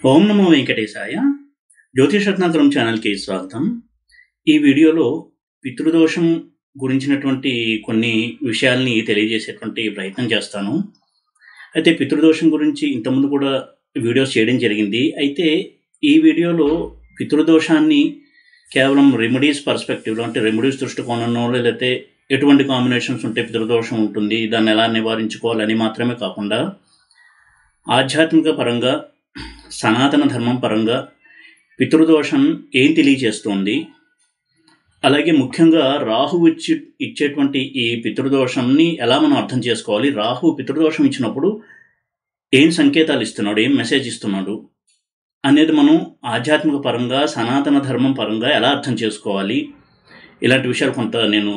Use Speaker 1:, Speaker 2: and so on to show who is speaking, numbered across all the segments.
Speaker 1: ఓం నమో వెంకటేశాయ. జ్యోతిషరత్నాకరం ఛానల్కి స్వాగతం. ఈ వీడియోలో పితృదోషం గురించినటువంటి కొన్ని విషయాల్ని తెలియజేసేటువంటి ప్రయత్నం చేస్తాను. అయితే పితృదోషం గురించి ఇంతకుముందు కూడా వీడియోస్ చేయడం జరిగింది. అయితే ఈ వీడియోలో పితృదోషాన్ని కేవలం రెమెడీస్ పర్స్పెక్టివ్లో, అంటే రెమెడీస్ దృష్టికోణంలో, లేకపోతే ఎటువంటి కాంబినేషన్స్ ఉంటే పితృదోషం ఉంటుంది, దాన్ని ఎలా నివారించుకోవాలని మాత్రమే కాకుండా ఆధ్యాత్మిక పరంగా, సనాతన ధర్మం పరంగా పితృదోషం ఏం తెలియజేస్తుంది, అలాగే ముఖ్యంగా రాహువు ఇచ్చేటువంటి ఈ పితృదోషంని ఎలా మనం అర్థం చేసుకోవాలి, రాహువు పితృదోషం ఇచ్చినప్పుడు ఏం సంకేతాలు ఇస్తున్నాడు, ఏం మెసేజ్ ఇస్తున్నాడు అనేది మనం ఆధ్యాత్మిక పరంగా, సనాతన ధర్మం పరంగా ఎలా అర్థం చేసుకోవాలి, ఇలాంటి విషయాలు కొంత నేను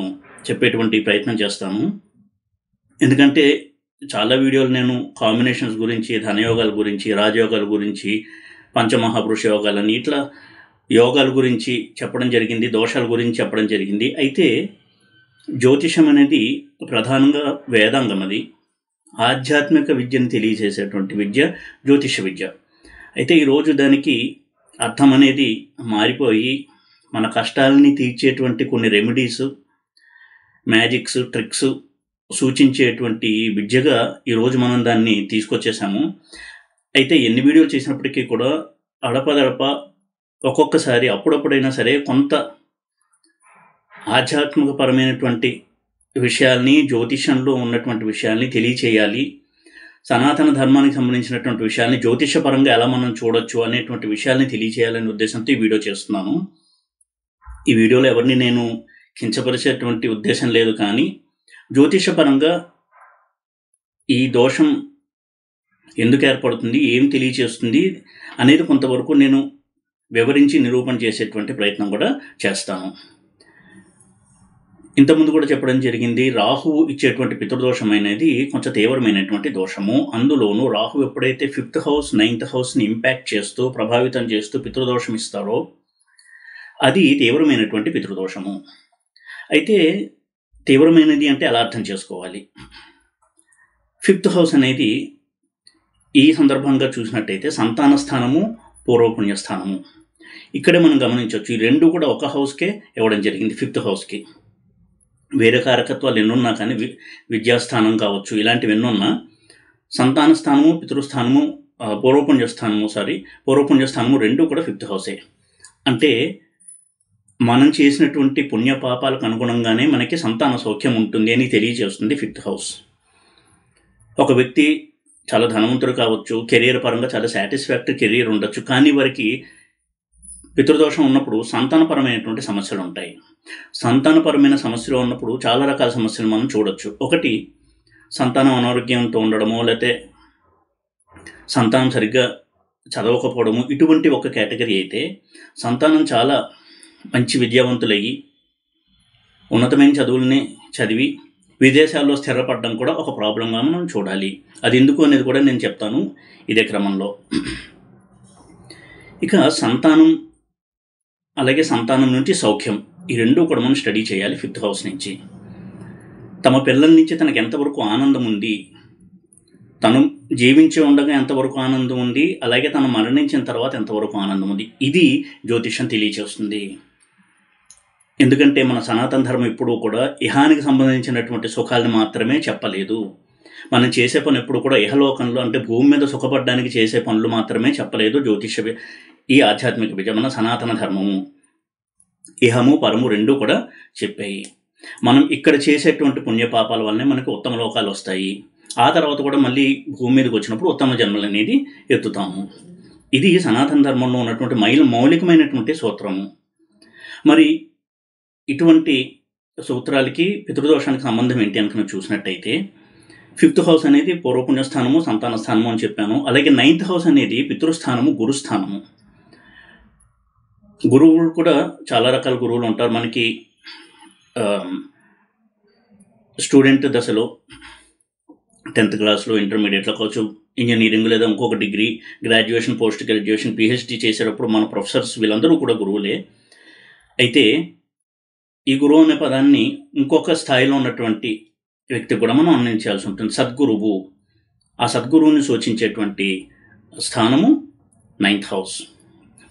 Speaker 1: చెప్పేటువంటి ప్రయత్నం చేస్తాను. ఎందుకంటే చాలా వీడియోలు నేను కాంబినేషన్స్ గురించి, ధనయోగాల గురించి, రాజయోగాల గురించి, పంచమహాపురుష యోగాలని, ఇట్లా యోగాల గురించి చెప్పడం జరిగింది, దోషాల గురించి చెప్పడం జరిగింది. అయితే జ్యోతిషం అనేది ప్రధానంగా వేదాంగం, అది ఆధ్యాత్మిక విద్యను తెలియజేసేటువంటి విద్య జ్యోతిష విద్య. అయితే ఈరోజు దానికి అర్థం అనేది మారిపోయి మన కష్టాలని తీర్చేటువంటి కొన్ని రెమెడీస్, మ్యాజిక్స్, ట్రిక్స్ సూచించేటువంటి విద్యగా ఈరోజు మనం దాన్ని తీసుకొచ్చేసాము. అయితే ఎన్ని వీడియోలు చేసినప్పటికీ కూడా అడపదడప ఒక్కొక్కసారి అప్పుడప్పుడైనా సరే కొంత ఆధ్యాత్మికపరమైనటువంటి విషయాల్ని, జ్యోతిషంలో ఉన్నటువంటి విషయాల్ని తెలియచేయాలి, సనాతన ధర్మానికి సంబంధించినటువంటి విషయాల్ని జ్యోతిషపరంగా ఎలా మనం చూడొచ్చు అనేటువంటి విషయాల్ని తెలియచేయాలనే ఉద్దేశంతో ఈ వీడియో చేస్తున్నాను. ఈ వీడియోలో ఎవరిని నేను కించపరిచేటువంటి ఉద్దేశం లేదు, కానీ జ్యోతిషపరంగా ఈ దోషం ఎందుకు ఏర్పడుతుంది, ఏం తెలియచేస్తుంది అనేది కొంతవరకు నేను వివరించి నిరూపణ చేసేటువంటి ప్రయత్నం కూడా చేస్తాను. ఇంతకుముందు కూడా చెప్పడం జరిగింది, రాహువు ఇచ్చేటువంటి పితృదోషం అనేది కొంచెం తీవ్రమైనటువంటి దోషము. అందులోనూ రాహువు ఎప్పుడైతే 5th హౌస్ 9th హౌస్ని ఇంపాక్ట్ చేస్తూ, ప్రభావితం చేస్తూ పితృదోషం ఇస్తారో అది తీవ్రమైనటువంటి పితృదోషము. అయితే తీవ్రమైనది అంటే ఎలా అర్థం చేసుకోవాలి? 5th హౌస్ అనేది ఈ సందర్భంగా చూసినట్టయితే సంతాన స్థానము, పూర్వపుణ్య స్థానము. ఇక్కడే మనం గమనించవచ్చు, ఈ రెండు కూడా ఒక హౌస్కే ఇవ్వడం జరిగింది. 5th హౌస్కి వేరే కారకత్వాలు ఎన్నున్నా కానీ, విద్యాస్థానం కావచ్చు, ఇలాంటివి ఎన్నున్నా సంతాన స్థానము, పితృస్థానము, పూర్వపుణ్య స్థానము రెండు కూడా 5th హౌసే. అంటే మనం చేసినటువంటి పుణ్యపాపాలకు అనుగుణంగానే మనకి సంతాన సౌఖ్యం ఉంటుంది అని తెలియజేస్తుంది 5th హౌస్. ఒక వ్యక్తి చాలా ధనవంతుడు కావచ్చు, కెరీర్ పరంగా చాలా సాటిస్ఫాక్టరీ కెరీర్ ఉండొచ్చు, కానీ వారికి పితృదోషం ఉన్నప్పుడు సంతానపరమైనటువంటి సమస్యలు ఉంటాయి. సంతానపరమైన సమస్యలు ఉన్నప్పుడు చాలా రకాల సమస్యలు మనం చూడొచ్చు. ఒకటి, సంతానం అనారోగ్యంతో ఉండడము, లేకపోతే సంతానం సరిగ్గా చదవకపోవడము, ఇటువంటి ఒక కేటగిరీ అయితే సంతానం చాలా మంచి విద్యావంతులయ్యి ఉన్నతమైన చదువుల్ని చదివి విదేశాల్లో స్థిరపడడం కూడా ఒక ప్రాబ్లంగా మనం చూడాలి. అది ఎందుకు అనేది కూడా నేను చెప్తాను ఇదే క్రమంలో. ఇక సంతానం, అలాగే సంతానం నుంచి సౌఖ్యం, ఈ రెండూ కూడా మనం స్టడీ చేయాలి 5th హౌస్ నుంచి. తమ పిల్లల నుంచి తనకు ఎంతవరకు ఆనందం ఉంది, తను జీవించి ఉండగా ఎంతవరకు ఆనందం ఉంది, అలాగే తను మరణించిన తర్వాత ఎంతవరకు ఆనందం ఉంది, ఇది జ్యోతిషం తెలియచేస్తుంది. ఎందుకంటే మన సనాతన ధర్మం ఎప్పుడూ కూడా ఇహానికి సంబంధించినటువంటి సుఖాలను మాత్రమే చెప్పలేదు. మనం చేసే పని ఎప్పుడు కూడా ఇహలోకంలో, అంటే భూమి మీద సుఖపడడానికి చేసే పనులు మాత్రమే చెప్పలేదు జ్యోతిష, ఈ ఆధ్యాత్మిక విద్య, మన సనాతన ధర్మము. ఇహము పరము రెండూ కూడా చెప్పాయి. మనం ఇక్కడ చేసేటువంటి పుణ్యపాపాల వల్లనే మనకు ఉత్తమ లోకాలు వస్తాయి. ఆ తర్వాత కూడా మళ్ళీ భూమి మీదకి వచ్చినప్పుడు ఉత్తమ జన్మలు అనేది ఎత్తుతాము. ఇది సనాతన ధర్మంలో ఉన్నటువంటి మౌలికమైనటువంటి సూత్రము. మరి ఇటువంటి సూత్రాలకి పితృదోషానికి సంబంధం ఏంటి అనుకుని చూసినట్టయితే, 5th హౌస్ అనేది పూర్వపుణ్య స్థానము, సంతాన స్థానము అని చెప్పాను. అలాగే 9th హౌస్ అనేది పితృస్థానము, గురుస్థానము. గురువులు కూడా చాలా రకాల గురువులు ఉంటారు. మనకి స్టూడెంట్ దశలో 10th క్లాస్లో, ఇంటర్మీడియట్లో కావచ్చు, ఇంజనీరింగ్ లేదా ఇంకొక degree, graduation, post graduation, PhD చేసేటప్పుడు మన ప్రొఫెసర్స్ వీళ్ళందరూ కూడా గురువులే. అయితే ఈ గురువు అనే పదాన్ని ఇంకొక స్థాయిలో ఉన్నటువంటి వ్యక్తి కూడా మనం అన్వయించాల్సి ఉంటుంది. సద్గురువు, ఆ సద్గురువుని సూచించేటువంటి స్థానము 9th హౌస్.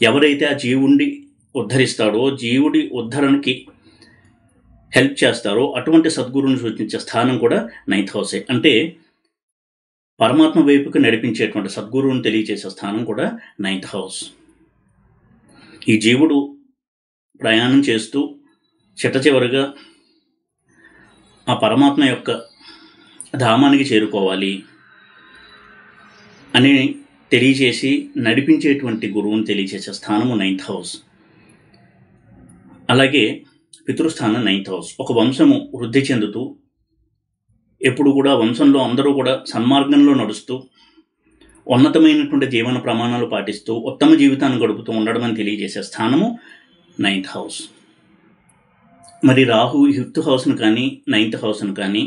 Speaker 1: ఎవరైతే ఆ జీవుడిని ఉద్ధరిస్తాడో, జీవుడి ఉద్ధరణకి హెల్ప్ చేస్తారో అటువంటి సద్గురువుని సూచించే స్థానం కూడా 9th హౌసే. అంటే పరమాత్మ వైపుకి నడిపించేటువంటి సద్గురువుని తెలియచేసే స్థానం కూడా 9th హౌస్. ఈ జీవుడు ప్రయాణం చేస్తూ చిట్టచివరిగా ఆ పరమాత్మ యొక్క ధామానికి చేరుకోవాలి అని తెలియచేసి నడిపించేటువంటి గురువుని తెలియచేసే స్థానము 9th హౌస్. అలాగే పితృస్థానం 9th హౌస్. ఒక వంశము వృద్ధి చెందుతూ ఎప్పుడు కూడా వంశంలో అందరూ కూడా సన్మార్గంలో నడుస్తూ ఉన్నతమైనటువంటి జీవన ప్రమాణాలు పాటిస్తూ ఉత్తమ జీవితాన్ని గడుపుతూ ఉండడం అని తెలియజేసే స్థానము 9th హౌస్. మరి రాహు 5th హౌస్ను కానీ 9th హౌస్ను కానీ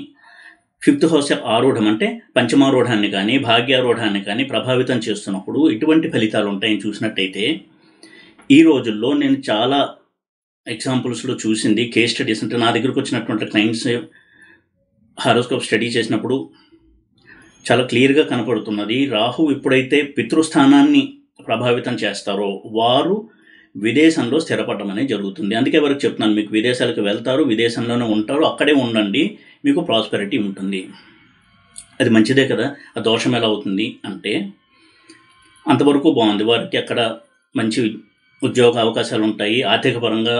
Speaker 1: 5th హౌస్ ఆరూఢం అంటే పంచమారూఢాన్ని కానీ భాగ్యారూఢాన్ని కానీ ప్రభావితం చేస్తున్నప్పుడు ఎటువంటి ఫలితాలు ఉంటాయని చూసినట్టయితే ఈ రోజుల్లో నేను చాలా ఎగ్జాంపుల్స్లో చూసింది, కేస్ స్టడీస్ అంటే నా దగ్గరకు వచ్చినటువంటి క్లయింట్స్ హారోస్కోప్ స్టడీ చేసినప్పుడు చాలా క్లియర్గా కనపడుతున్నది. రాహు ఎప్పుడైతే పితృస్థానాన్ని ప్రభావితం చేస్తారో వారు విదేశంలో స్థిరపడడం అనేది జరుగుతుంది. అందుకే ఎవరికి చెప్తున్నాను, మీకు విదేశాలకు వెళ్తారు, విదేశంలోనే ఉంటారు, అక్కడే ఉండండి, మీకు ప్రాస్పెరిటీ ఉంటుంది. అది మంచిదే కదా. ఆ దోషం ఎలా అవుతుంది అంటే అంతవరకు బాగుంది, వారికి అక్కడ మంచి ఉద్యోగ అవకాశాలు ఉంటాయి, ఆర్థిక పరంగా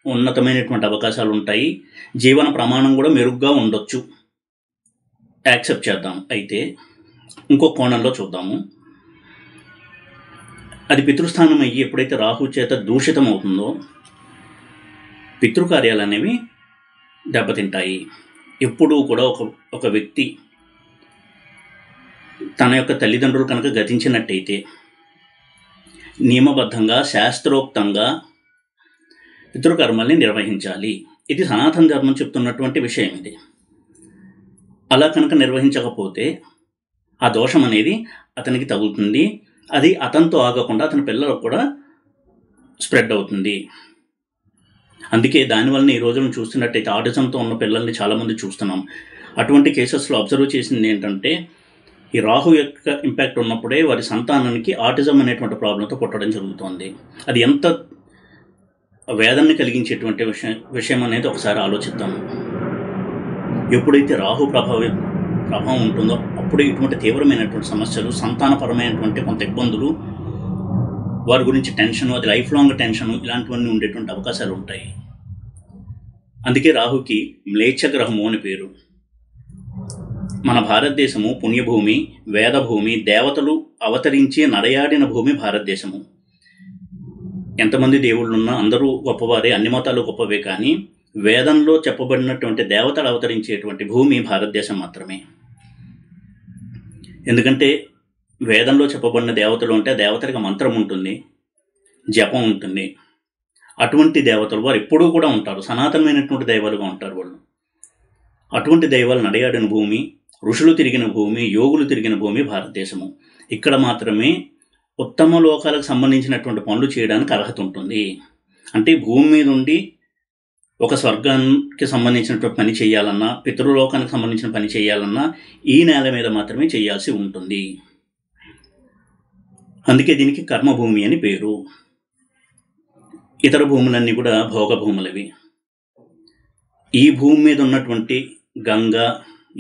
Speaker 1: ఉన్నతమైనటువంటి అవకాశాలు ఉంటాయి, జీవన ప్రమాణం కూడా మెరుగ్గా ఉండొచ్చు, యాక్సెప్ట్ చేద్దాం. అయితే ఇంకో కోణంలో చూద్దాము. అది పితృస్థానం అయ్యి ఎప్పుడైతే రాహు చేత దూషితం అవుతుందో పితృకార్యాలు అనేవి దెబ్బతింటాయి. ఎప్పుడూ కూడా ఒక వ్యక్తి తన యొక్క తల్లిదండ్రులు కనుక గతించినట్టయితే నియమబద్ధంగా శాస్త్రోక్తంగా పితృకర్మల్ని నిర్వహించాలి. ఇది సనాతన ధర్మం చెప్తున్నటువంటి విషయం. ఇది అలా కనుక నిర్వహించకపోతే ఆ దోషం అనేది అతనికి తగులుతుంది. అది అతనితో ఆగకుండా అతని పిల్లలకు కూడా స్ప్రెడ్ అవుతుంది. అందుకే దానివల్ల ఈ రోజులను చూస్తున్నట్టయితే ఆటిజంతో ఉన్న పిల్లల్ని చాలామంది చూస్తున్నాం. అటువంటి కేసెస్లో అబ్జర్వ్ చేసింది ఏంటంటే ఈ రాహు యొక్క ఇంపాక్ట్ ఉన్నప్పుడే వారి సంతానానికి ఆటిజం అనేటువంటి ప్రాబ్లంతో పుట్టడం జరుగుతుంది. అది ఎంత వేదనని కలిగించేటువంటి విషయం అనేది ఒకసారి ఆలోచిద్దాము. ఎప్పుడైతే రాహు ప్రభావం ఉంటుందో అప్పుడే ఇటువంటి తీవ్రమైనటువంటి సమస్యలు, సంతానపరమైనటువంటి కొంత ఇబ్బందులు, వారి గురించి టెన్షన్, అది లైఫ్ లాంగ్ టెన్షన్, ఇలాంటివన్నీ ఉండేటువంటి అవకాశాలు ఉంటాయి. అందుకే రాహుకి మ్లేచ్ఛ గ్రహము అని పేరు. మన భారతదేశము పుణ్యభూమి, వేదభూమి, దేవతలు అవతరించి నడయాడిన భూమి భారతదేశము. ఎంతమంది దేవుళ్ళున్నా అందరూ గొప్పవారే, అన్ని మతాలు గొప్పవే, కానీ వేదంలో చెప్పబడినటువంటి దేవతలు అవతరించేటువంటి భూమి భారతదేశం మాత్రమే. ఎందుకంటే వేదంలో చెప్పబడిన దేవతలు అంటే దేవతలకు మంత్రం ఉంటుంది, జపం ఉంటుంది. అటువంటి దేవతలు వారు ఎప్పుడూ కూడా ఉంటారు, సనాతనమైనటువంటి దైవాలుగా ఉంటారు వాళ్ళు. అటువంటి దైవాలు నడయాడిన భూమి, ఋషులు తిరిగిన భూమి, యోగులు తిరిగిన భూమి భారతదేశము. ఇక్కడ మాత్రమే ఉత్తమ లోకాలకు సంబంధించినటువంటి పనులు చేయడానికి అర్హత ఉంటుంది. అంటే భూమి మీద ఉండి ఒక స్వర్గానికి సంబంధించినటువంటి పని చేయాలన్నా, పితృలోకానికి సంబంధించిన పని చేయాలన్నా ఈ నేల మీద మాత్రమే చేయాల్సి ఉంటుంది. అందుకే దీనికి కర్మభూమి అని పేరు. ఇతర భూములన్నీ కూడా భోగభూములవి. ఈ భూమి మీద ఉన్నటువంటి గంగా,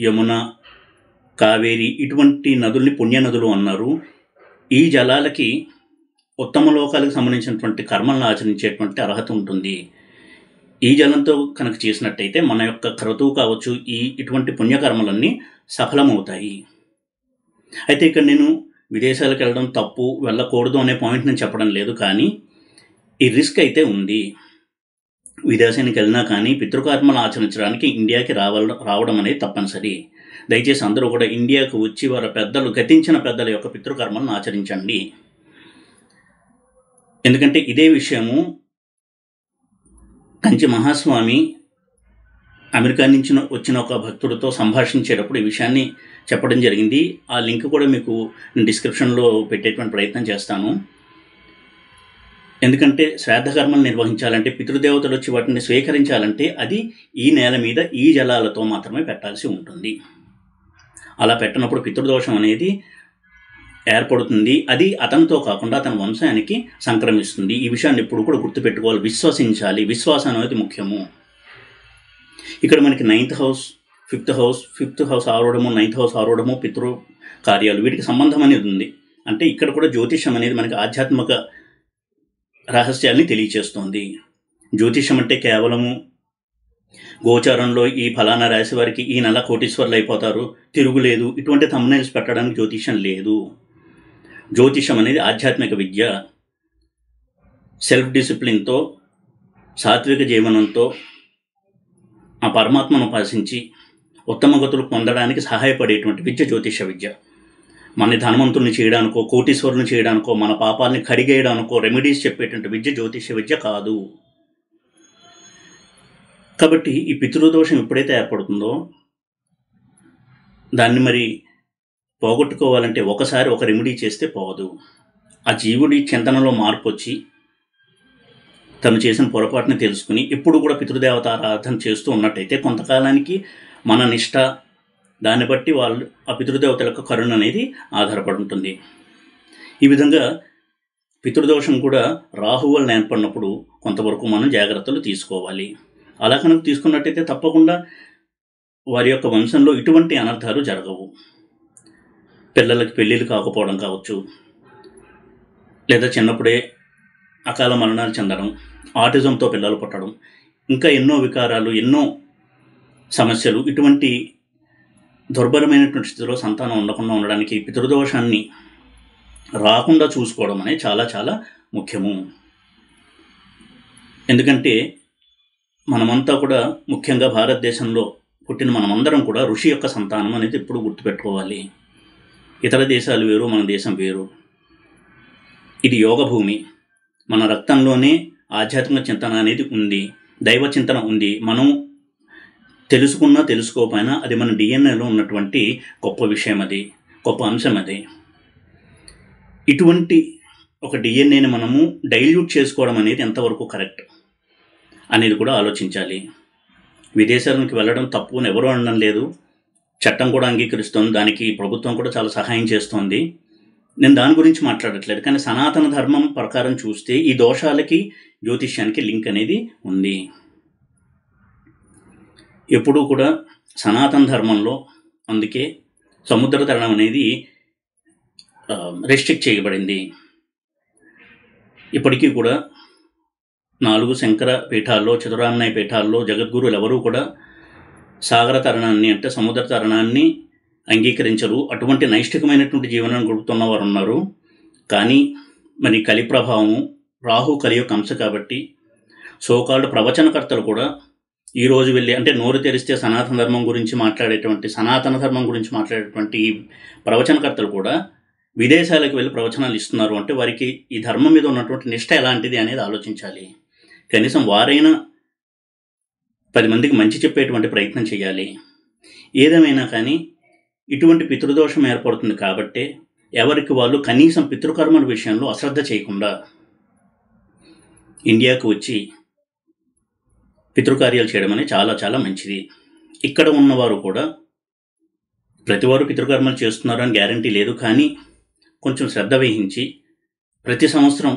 Speaker 1: యమున, కావేరి ఇటువంటి నదుల్ని పుణ్యనదులు అన్నారు. ఈ జలాలకి ఉత్తమ లోకాలకు సంబంధించినటువంటి కర్మలను ఆచరించేటువంటి అర్హత ఉంటుంది. ఈ జలంతో కనుక చేసినట్టయితే మన యొక్క క్రతువు కావచ్చు, ఇటువంటి పుణ్యకర్మలన్నీ సఫలమవుతాయి. అయితే ఇక్కడ నేను విదేశాలకు వెళ్ళడం తప్పు, వెళ్ళకూడదు అనే పాయింట్ నేను చెప్పడం లేదు, కానీ ఈ రిస్క్ అయితే ఉంది. విదేశానికి వెళ్ళినా కానీ పితృకర్మలు ఆచరించడానికి ఇండియాకి రావడం అనేది తప్పనిసరి. దయచేసి అందరూ కూడా ఇండియాకు వచ్చి వారి పెద్దలు, గతించిన పెద్దల యొక్క పితృకర్మలను ఆచరించండి. ఎందుకంటే ఇదే విషయము కంచి మహాస్వామి అమెరికా నుంచి వచ్చిన ఒక భక్తుడితో సంభాషించేటప్పుడు ఈ విషయాన్ని చెప్పడం జరిగింది. ఆ లింక్ కూడా మీకు డిస్క్రిప్షన్లో పెట్టేటువంటి ప్రయత్నం చేస్తాను. ఎందుకంటే శ్రాద్ధకర్మలు నిర్వహించాలంటే, పితృదేవతలు వచ్చి వాటిని స్వీకరించాలంటే అది ఈ నేల మీద ఈ జలాలతో మాత్రమే పెట్టాల్సి ఉంటుంది. అలా పెట్టినప్పుడు పితృదోషం అనేది ఏర్పడుతుంది. అది అతనితో కాకుండా అతని వంశానికి సంక్రమిస్తుంది. ఈ విషయాన్ని ఎప్పుడు కూడా గుర్తుపెట్టుకోవాలి, విశ్వసించాలి. విశ్వాసం అనేది ముఖ్యము. ఇక్కడ మనకి 9th హౌస్, 5th హౌస్ ఆరోడము, 9th హౌస్ ఆరోడము, పితృ కార్యాలు, వీటికి సంబంధం అనేది ఉంది. అంటే ఇక్కడ కూడా జ్యోతిష్యం అనేది మనకి ఆధ్యాత్మిక రహస్యాల్ని తెలియచేస్తుంది. జ్యోతిష్యం అంటే కేవలము గోచారంలో ఈ ఫలానా రాశి వారికి ఈ నెల కోటీశ్వర్లు అయిపోతారు, తిరుగులేదు, ఇటువంటి థంబ్నెయిల్స్ పెట్టడానికి జ్యోతిష్యం లేదు. జ్యోతిష్యం అనేది ఆధ్యాత్మిక విద్య. సెల్ఫ్ డిసిప్లిన్తో, సాత్విక జీవనంతో ఆ పరమాత్మను ఉపాసించి ఉత్తమ గతులు పొందడానికి సహాయపడేటువంటి విద్య జ్యోతిష విద్య. మన ధనవంతుల్ని చేయడానికో, కోటీశ్వరులను చేయడానికో, మన పాపాలని కడిగేయడానికో రెమెడీస్ చెప్పేటువంటి విద్య జ్యోతిష విద్య కాదు. కాబట్టి ఈ పితృదోషం ఎప్పుడైతే ఏర్పడుతుందో దాన్ని మరి పోగొట్టుకోవాలంటే ఒకసారి ఒక రెమెడీ చేస్తే పోదు. ఆ జీవుడి చింతనలో మార్పు వచ్చి తను చేసిన పొరపాటుని తెలుసుకుని ఎప్పుడు కూడా పితృదేవత ఆరాధన చేస్తూ ఉన్నట్టయితే కొంతకాలానికి మన నిష్ట, దాన్ని బట్టి వాళ్ళు ఆ పితృదేవతల యొక్క కరుణ అనేది ఆధారపడి ఉంటుంది. ఈ విధంగా పితృదోషం కూడా రాహు వల్ల ఏర్పడినప్పుడు కొంతవరకు మనం జాగ్రత్తలు తీసుకోవాలి. అలా కనుక తీసుకున్నట్టయితే తప్పకుండా వారి యొక్క వంశంలో ఇటువంటి అనర్థాలు జరగవు. పిల్లలకి పెళ్ళిళ్ళు కాకపోవడం కావచ్చు, లేదా చిన్నప్పుడే అకాల మరణాలు చెందడం, ఆటిజంతో పిల్లలు పుట్టడం, ఇంకా ఎన్నో వికారాలు, ఎన్నో సమస్యలు, ఇటువంటి దుర్బలమైనటువంటి స్థితిలో సంతానం ఉండకుండా ఉండడానికి పితృదోషాన్ని రాకుండా చూసుకోవడం అనేది చాలా చాలా ముఖ్యము. ఎందుకంటే మనమంతా కూడా, ముఖ్యంగా భారతదేశంలో పుట్టిన మనమందరం కూడా ఋషి యొక్క సంతానం అనేది ఎప్పుడు గుర్తుపెట్టుకోవాలి. ఇతర దేశాలు వేరు, మన దేశం వేరు. ఇది యోగ భూమి. మన రక్తంలోనే ఆధ్యాత్మిక చింతన అనేది ఉంది, దైవ చింతన ఉంది. మనం తెలుసుకున్నా తెలుసుకోకపోయినా అది మన డిఎన్ఏలో ఉన్నటువంటి గొప్ప విషయం, అది గొప్ప అంశం. అది ఇటువంటి ఒక డిఎన్ఏని మనము డైల్యూట్ చేసుకోవడం అనేది ఎంతవరకు కరెక్ట్ అనేది కూడా ఆలోచించాలి. విదేశాలకు వెళ్ళడం తప్పు అని ఎవరూ అనడం లేదు, చట్టం కూడా అంగీకరిస్తుంది, దానికి ప్రభుత్వం కూడా చాలా సహాయం చేస్తోంది. నేను దాని గురించి మాట్లాడట్లేదు. కానీ సనాతన ధర్మం ప్రకారం చూస్తే ఈ దోషాలకి జ్యోతిష్యానికి లింక్ అనేది ఉంది. ఎప్పుడూ కూడా సనాతన ధర్మంలో అందుకే సముద్ర తరణం అనేది రెస్ట్రిక్ట్ చేయబడింది. ఇప్పటికీ కూడా 4 శంకర పీఠాల్లో, చతురామ్నాయ పీఠాల్లో జగద్గురువులు ఎవరూ కూడా సాగర తరణాన్ని, అంటే సముద్ర తరణాన్ని అంగీకరించరు. అటువంటి నైష్ఠికమైనటువంటి జీవనాన్ని గడుపుతున్న వారు ఉన్నారు. కానీ మరి కలి ప్రభావము, రాహు కలి యొక్క అంశ కాబట్టి సోకాల్డ్ ప్రవచనకర్తలు కూడా ఈరోజు వెళ్ళి, అంటే నోరు తెరిస్తే సనాతన ధర్మం గురించి మాట్లాడేటువంటి ప్రవచనకర్తలు కూడా విదేశాలకు వెళ్ళి ప్రవచనాలు ఇస్తున్నారు. అంటే వారికి ఈ ధర్మం మీద ఉన్నటువంటి నిష్ట ఎలాంటిది అనేది ఆలోచించాలి. కనీసం వారైనా 10 మందికి మంచి చెప్పేటువంటి ప్రయత్నం చేయాలి. ఏదేమైనా కానీ ఇటువంటి పితృదోషం ఏర్పడుతుంది కాబట్టే ఎవరికి వాళ్ళు కనీసం పితృకర్మల విషయంలో అశ్రద్ధ చేయకుండా ఇండియాకు వచ్చి పితృకార్యాలు చేయడం అనేది చాలా చాలా మంచిది. ఇక్కడ ఉన్నవారు కూడా ప్రతివారు పితృకర్మలు చేస్తున్నారని గ్యారంటీ లేదు. కానీ కొంచెం శ్రద్ధ వహించి ప్రతి సంవత్సరం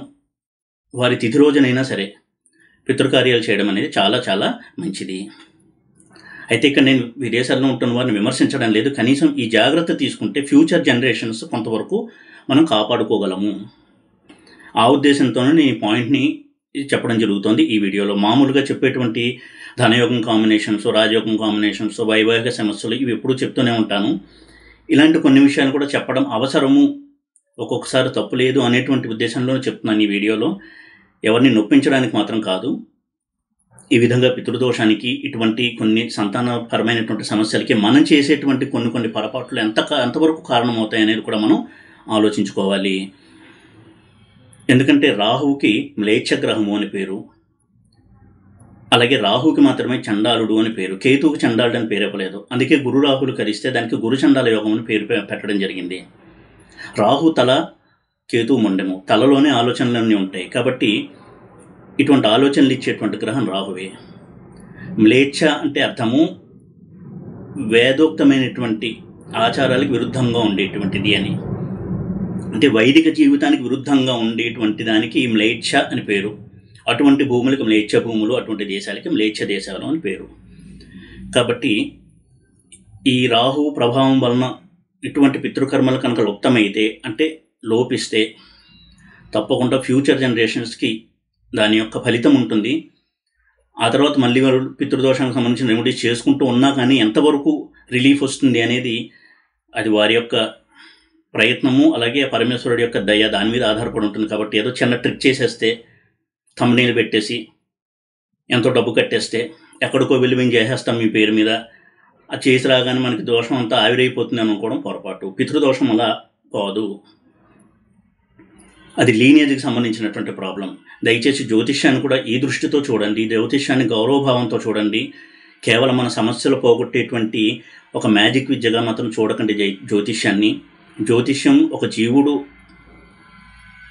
Speaker 1: వారి తిథి రోజునైనా సరే పితృకార్యాలు చేయడం అనేది చాలా చాలా మంచిది. అయితే ఇక్కడ నేను విదేశాల్లో ఉంటున్న వారిని విమర్శించడం లేదు. కనీసం ఈ జాగ్రత్త తీసుకుంటే ఫ్యూచర్ జనరేషన్స్ కొంతవరకు మనం కాపాడుకోగలము. ఆ ఉద్దేశంతోనే నేను ఈ పాయింట్ని చెప్పడం జరుగుతుంది ఈ వీడియోలో. మామూలుగా చెప్పేటువంటి ధనయోగం కాంబినేషన్స్, రాజయోగం కాంబినేషన్స్, వైవాహిక సమస్యలు, ఇవి ఎప్పుడూ చెప్తూనే ఉంటాను. ఇలాంటి కొన్ని విషయాలు కూడా చెప్పడం అవసరము, ఒక్కొక్కసారి తప్పు లేదు అనేటువంటి ఉద్దేశంలో చెప్తున్నాను ఈ వీడియోలో. ఎవరిని నొప్పించడానికి మాత్రం కాదు. ఈ విధంగా పితృదోషానికి, ఇటువంటి కొన్ని సంతానపరమైనటువంటి సమస్యలకి మనం చేసేటువంటి కొన్ని పొరపాట్లు ఎంతవరకు కారణమవుతాయి అనేది కూడా మనం ఆలోచించుకోవాలి. ఎందుకంటే రాహువుకి మ్లేచ్ఛగ్రహము అని పేరు, అలాగే రాహువుకి మాత్రమే చండాలుడు అని పేరు, కేతువుకి చండాలుడు అని పేరు ఇవ్వలేదు. అందుకే గురు రాహులు కలిస్తే దానికి గురు చండాల యోగం అని పేరు పెట్టడం జరిగింది. రాహు తల, కేతువు మొండెము, తలలోనే ఆలోచనలన్నీ ఉంటాయి. కాబట్టి ఇటువంటి ఆలోచనలు ఇచ్చేటువంటి గ్రహం రాహువే. మ్లేచ్ఛ అంటే అర్థము వేదోక్తమైనటువంటి ఆచారాలకు విరుద్ధంగా ఉండేటువంటిది అని. అంటే వైదిక జీవితానికి విరుద్ధంగా ఉండేటువంటి దానికి మ్లేచ్ఛ అని పేరు. అటువంటి భూములకు మ్లేచ్ఛ భూములు, అటువంటి దేశాలకి మ్లేచ్ఛ దేశాలు అని పేరు. కాబట్టి ఈ రాహు ప్రభావం వలన ఇటువంటి పితృకర్మలు కనుక లుప్తమైతే, అంటే లోపిస్తే, తప్పకుండా ఫ్యూచర్ జనరేషన్స్కి దాని యొక్క ఫలితం ఉంటుంది. ఆ తర్వాత మళ్ళీ వారు పితృదోషానికి సంబంధించిన రెమెడీస్ చేసుకుంటూ ఉన్నా కానీ ఎంతవరకు రిలీఫ్ వస్తుంది అనేది అది వారి యొక్క ప్రయత్నము, అలాగే పరమేశ్వరుడి యొక్క దయ దాని మీద ఆధారపడి ఉంటుంది. కాబట్టి ఏదో చిన్న ట్రిక్ చేసేస్తే, థంబ్నెయిల్ పెట్టేసి ఎంతో డబ్బు కట్టేస్తే ఎక్కడికో వెళ్ళి మేము చేసేస్తాం మీ పేరు మీద, అది చేసి రాగానే మనకి దోషం అంతా ఆవిరైపోతుంది అనుకోవడం పొరపాటు. పితృదోషం అలా పోదు, అది లీనియేజ్కి సంబంధించినటువంటి ప్రాబ్లం. దయచేసి జ్యోతిష్యాన్ని కూడా ఈ దృష్టితో చూడండి, జ్యోతిష్యాన్ని గౌరవభావంతో చూడండి. కేవలం మన సమస్యలు పోగొట్టేటువంటి ఒక మ్యాజిక్ విద్యగా మాత్రం చూడకండి జ్యోతిష్యాన్ని. జ్యోతిష్యం ఒక జీవుడు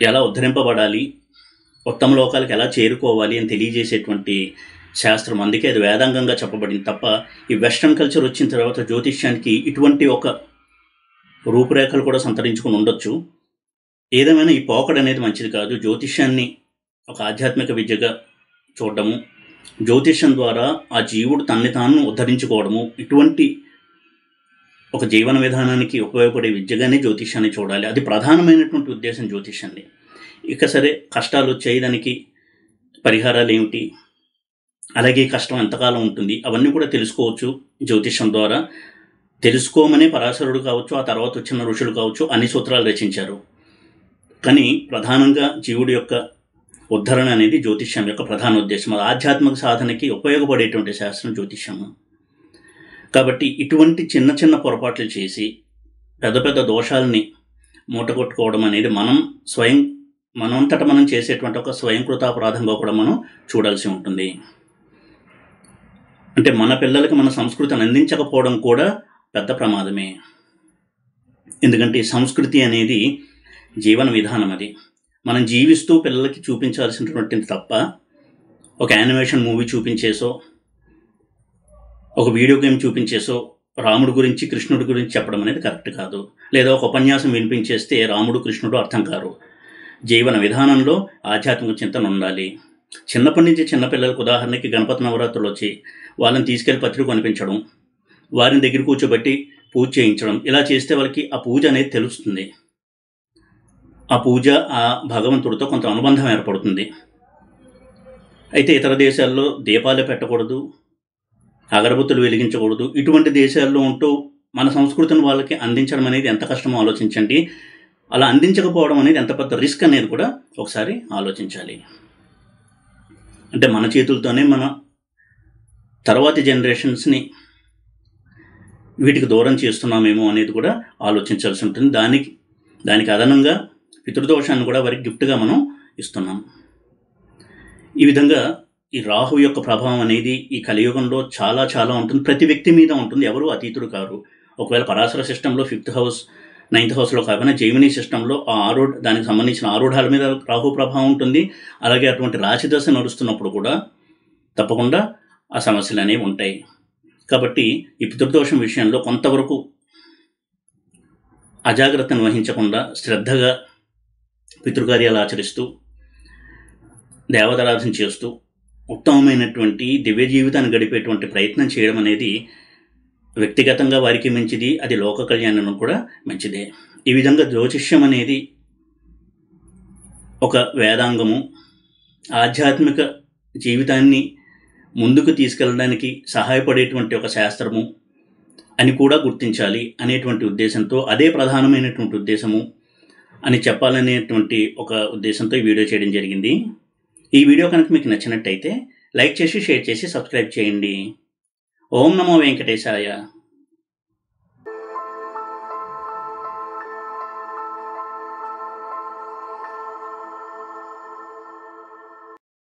Speaker 1: ఎలా ఉద్ధరింపబడాలి, ఉత్తమ లోకాలకు ఎలా చేరుకోవాలి అని తెలియజేసేటువంటి శాస్త్రం. అందుకే అది వేదాంగంగా చెప్పబడింది తప్ప ఈ వెస్ట్రన్ కల్చర్ వచ్చిన తర్వాత జ్యోతిష్యానికి ఇటువంటి ఒక రూపురేఖలు కూడా సంతరించుకుని ఉండొచ్చు. ఏదేమైనా ఈ పోకడ అనేది మంచిది కాదు. జ్యోతిష్యాన్ని ఒక ఆధ్యాత్మిక విద్యగా చూడడము, జ్యోతిష్యం ద్వారా ఆ జీవుడు తన్ని తాను ఉద్ధరించుకోవడము, ఇటువంటి ఒక జీవన విధానానికి ఉపయోగపడే విద్యగానే జ్యోతిష్యాన్ని చూడాలి. అది ప్రధానమైనటువంటి ఉద్దేశం జ్యోతిష్యాన్ని. ఇక సరే, కష్టాలు వచ్చాయి, దానికి పరిహారాలు ఏమిటి, అలాగే కష్టం ఎంతకాలం ఉంటుంది, అవన్నీ కూడా తెలుసుకోవచ్చు జ్యోతిష్యం ద్వారా. తెలుసుకోమనే పరాశరుడు కావచ్చు, ఆ తర్వాత వచ్చిన ఋషులు కావచ్చు, అన్ని సూత్రాలు రచించారు. కానీ ప్రధానంగా జీవుడి యొక్క ఉద్ధరణ అనేది జ్యోతిష్యం యొక్క ప్రధాన ఉద్దేశం. అది ఆధ్యాత్మిక సాధనకి ఉపయోగపడేటువంటి శాస్త్రం జ్యోతిష్యము. కాబట్టి ఇటువంటి చిన్న చిన్న పొరపాట్లు చేసి పెద్ద పెద్ద దోషాలని మూటగొట్టుకోవడం అనేది మనంతట మనం చేసేటువంటి ఒక స్వయంకృతాపరాధంగా కూడా మనం చూడాల్సి ఉంటుంది. అంటే మన పిల్లలకి మన సంస్కృతిని అందించకపోవడం కూడా పెద్ద ప్రమాదమే. ఎందుకంటే సంస్కృతి అనేది జీవన విధానం. అది మనం జీవిస్తూ పిల్లలకి చూపించాల్సినటువంటిది తప్ప ఒక యానిమేషన్ మూవీ చూపించేసో, ఒక వీడియో గేమ్ చూపించేసో రాముడు గురించి కృష్ణుడి గురించి చెప్పడం అనేది కరెక్ట్ కాదు. లేదా ఒక ఉపన్యాసం వినిపించేస్తే రాముడు కృష్ణుడు అర్థం కారు. జీవన విధానంలో ఆధ్యాత్మిక చింతన ఉండాలి. చిన్నప్పటి నుంచి చిన్నపిల్లలకు ఉదాహరణకి గణపతి నవరాత్రులు వచ్చి వాళ్ళని తీసుకెళ్లి పత్రిక కనిపించడం, వారిని దగ్గర కూర్చోబెట్టి పూజ చేయించడం, ఇలా చేస్తే వాళ్ళకి ఆ పూజ అనేది తెలుస్తుంది. ఆ పూజ ఆ భగవంతుడితో కొంత అనుబంధం ఏర్పడుతుంది. అయితే ఇతర దేశాల్లో దీపాలు పెట్టకూడదు, అగరబత్తులు వెలిగించకూడదు, ఇటువంటి దేశాల్లో ఉంటూ మన సంస్కృతిని వాళ్ళకి అందించడం అనేది ఎంత కష్టమో ఆలోచించండి. అలా అందించకపోవడం అనేది ఎంత పెద్ద రిస్క్ అనేది కూడా ఒకసారి ఆలోచించాలి. అంటే మన చేతులతోనే మన తర్వాతి జనరేషన్స్ని వీటికి దూరం చేస్తున్నామేమో అనేది కూడా ఆలోచించాల్సి ఉంటుంది. దానికి అదనంగా పితృదోషాన్ని కూడా వారికి గిఫ్ట్గా మనం ఇస్తున్నాం. ఈ విధంగా ఈ రాహు యొక్క ప్రభావం అనేది ఈ కలియుగంలో చాలా చాలా ఉంటుంది. ప్రతి వ్యక్తి మీద ఉంటుంది, ఎవరు అతీతుడు కారు. ఒకవేళ పరాశర సిస్టంలో 5th హౌస్ 9th హౌస్లో కాకుండా జైమినీ సిస్టంలో దానికి సంబంధించిన ఆరూఢాల మీద రాహు ప్రభావం ఉంటుంది. అలాగే అటువంటి రాశిదశ నడుస్తున్నప్పుడు కూడా తప్పకుండా ఆ సమస్యలు అనేవి ఉంటాయి. కాబట్టి ఈ పితృదోషం విషయంలో కొంతవరకు అజాగ్రత్తను వహించకుండా శ్రద్ధగా పితృకార్యాలు ఆచరిస్తూ దేవతారాధన చేస్తూ ఉత్తమమైనటువంటి దివ్య జీవితాన్ని గడిపేటువంటి ప్రయత్నం చేయడం అనేది వ్యక్తిగతంగా వారికి మంచిది, అది లోక కళ్యాణం కూడా మంచిదే. ఈ విధంగా జ్యోతిష్యం అనేది ఒక వేదాంగము, ఆధ్యాత్మిక జీవితాన్ని ముందుకు తీసుకెళ్ళడానికి సహాయపడేటువంటి ఒక శాస్త్రము అని కూడా గుర్తించాలి అనేటువంటి ఉద్దేశంతో, అదే ప్రధానమైనటువంటి ఉద్దేశము అని చెప్పాలనేటువంటి ఒక ఉద్దేశంతో ఈ వీడియో చేయడం జరిగింది. ఈ వీడియో కనుక మీకు నచ్చినట్టయితే లైక్ చేసి, షేర్ చేసి, సబ్స్క్రైబ్ చేయండి. ఓం నమో వెంకటేశాయ.